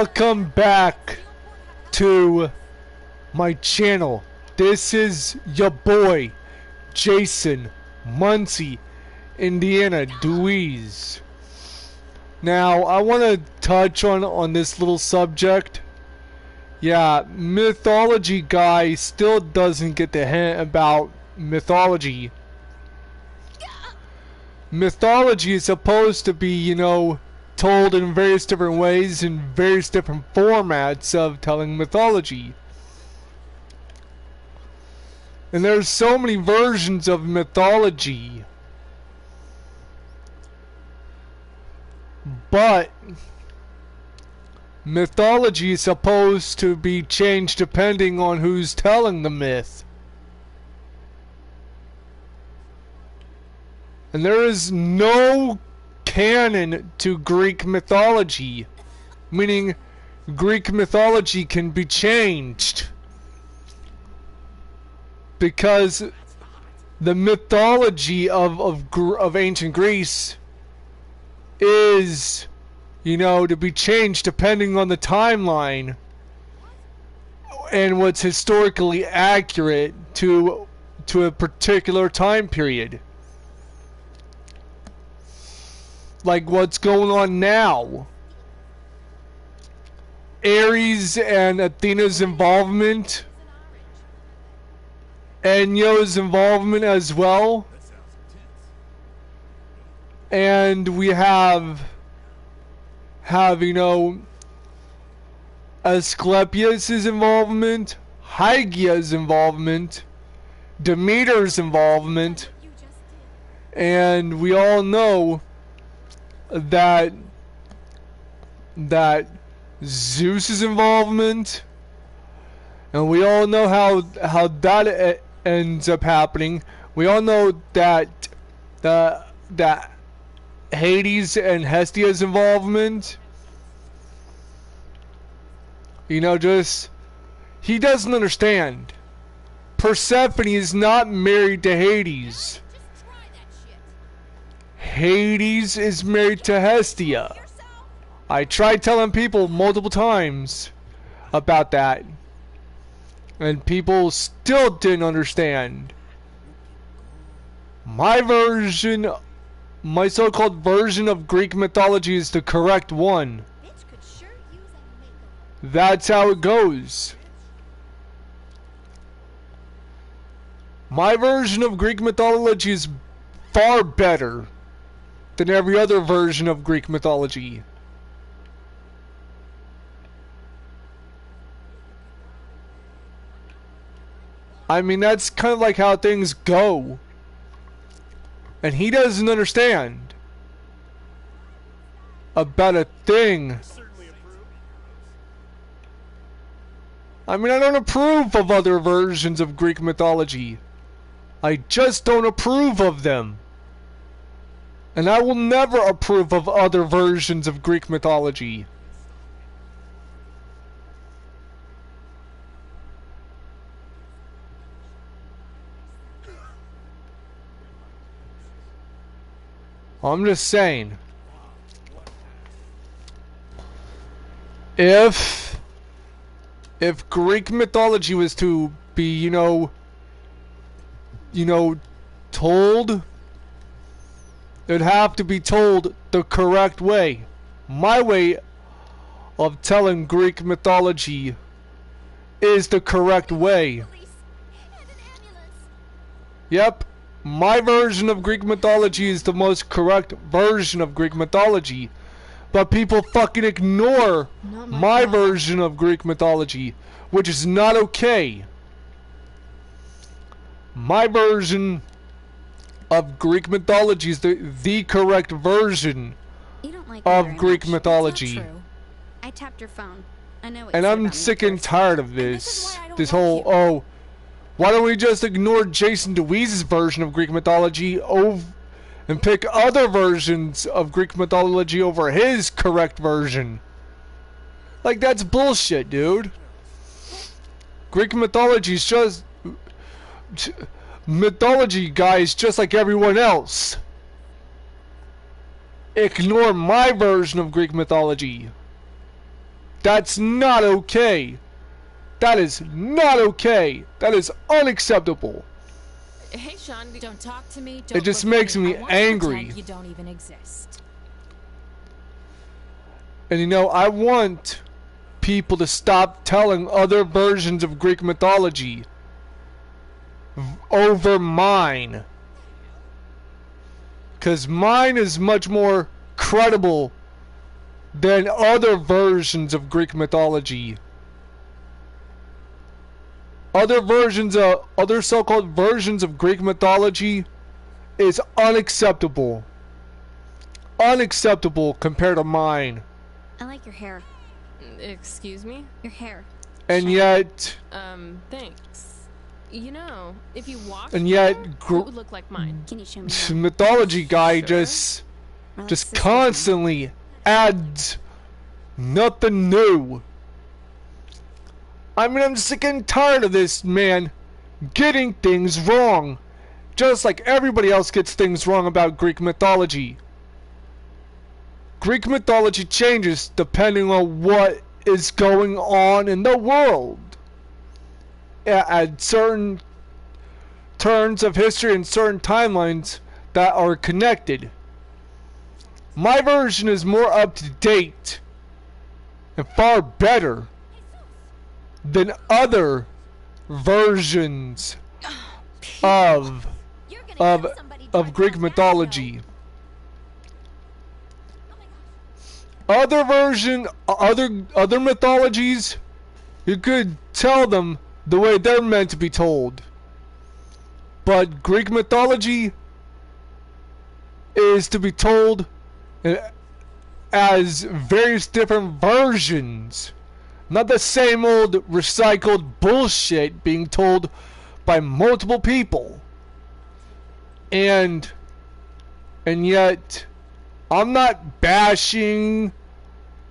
welcome back to my channel. This is your boy, Jason Muncie, Indiana Dweez. Now, I want to touch on this little subject. Yeah, Mythology guy still doesn't get the hint about mythology. Mythology is supposed to be, you know, told in various different ways, in various different formats of telling mythology. And there's so many versions of mythology. But mythology is supposed to be changed depending on who's telling the myth. And there is no canon to Greek mythology, meaning Greek mythology can be changed, because the mythology of ancient Greece is, you know, to be changed depending on the timeline and what's historically accurate to a particular time period. Like what's going on now. Ares and Athena's involvement. Enyo's involvement as well. And we have you know, Asclepius' involvement, Hygeia's involvement, Demeter's involvement, and we all know that Zeus's involvement, and we all know how that ends up happening. We all know that Hades and Hestia's involvement. You know, just he doesn't understand. Persephone is not married to Hades. Hades is married to Hestia. I tried telling people multiple times about that, and people still didn't understand. My version, my so-called version of Greek mythology is the correct one. That's how it goes. My version of Greek mythology is far better than every other version of Greek mythology. I mean, that's kind of like how things go. And he doesn't understand about a thing. I mean, I don't approve of other versions of Greek mythology. I just don't approve of them. And I will never approve of other versions of Greek mythology. I'm just saying, if Greek mythology was to be, you know, told, it'd have to be told the correct way. My way of telling Greek mythology is the correct way. Yep. My version of Greek mythology is the most correct version of Greek mythology. But people fucking ignore my version of Greek mythology, which is not okay. My version of Greek mythology is the correct version of Greek mythology. I tapped your phone. I know what and I'm sick and tired of this whole, oh, why don't we just ignore Jason Dweez's version of Greek mythology and pick other versions of Greek mythology over his correct version? Like, that's bullshit, dude. Greek mythology is just mythology, guys, just like everyone else. Ignore my version of Greek mythology. That's not okay. That is not okay. That is unacceptable. Hey, Sean, don't talk to me. It just makes me angry. You don't even exist. And you know, I want people to stop telling other versions of Greek mythology over mine. Because mine is much more credible than other versions of Greek mythology. Other so-called versions of Greek mythology is unacceptable. Unacceptable compared to mine. I like your hair. Excuse me? Your hair. And yet... Thanks. You know, if you walked and yet... it would look like mine. Can you show me more? Mythology guy Sure. just Sister. constantly adds nothing new. I mean, I'm sick and tired of this man getting things wrong. Just like everybody else gets things wrong about Greek mythology. Greek mythology changes depending on what is going on in the world. At certain turns of history and certain timelines that are connected. My version is more up to date and far better than other versions of Greek mythology. Other mythologies, you could tell them the way they're meant to be told. But Greek mythology is to be told as various different versions. Not the same old recycled bullshit being told by multiple people. And yet, I'm not bashing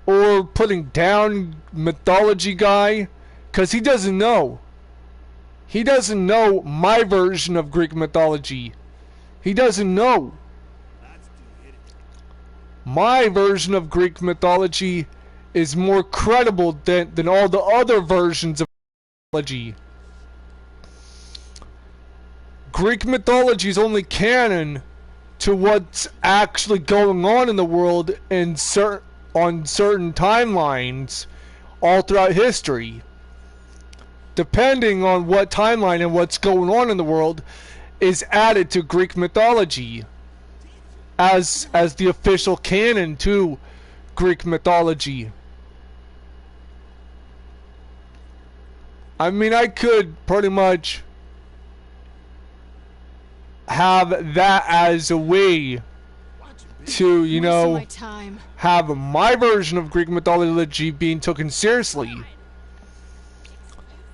or putting down Mythology guy, because he doesn't know. He doesn't know my version of Greek mythology. He doesn't know. My version of Greek mythology is more credible than all the other versions of mythology. Greek mythology is only canon to what's actually going on in the world in on certain timelines all throughout history. Depending on what timeline and what's going on in the world is added to Greek mythology as the official canon to Greek mythology. I mean, I could pretty much have that as a way to, you know, have my version of Greek mythology being taken seriously.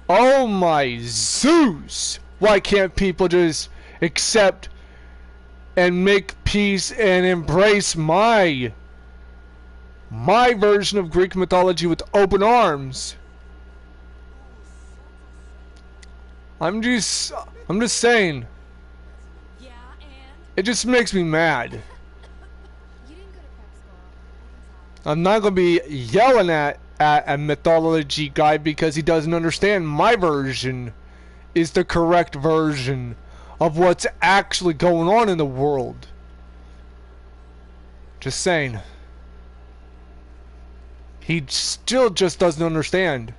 Oh my Zeus! Why can't people just accept and make peace and embrace my version of Greek mythology with open arms? I'm just saying. It just makes me mad. I'm not gonna be yelling at a Mythology guy because he doesn't understand my version is the correct version of what's actually going on in the world. Just saying. He still just doesn't understand.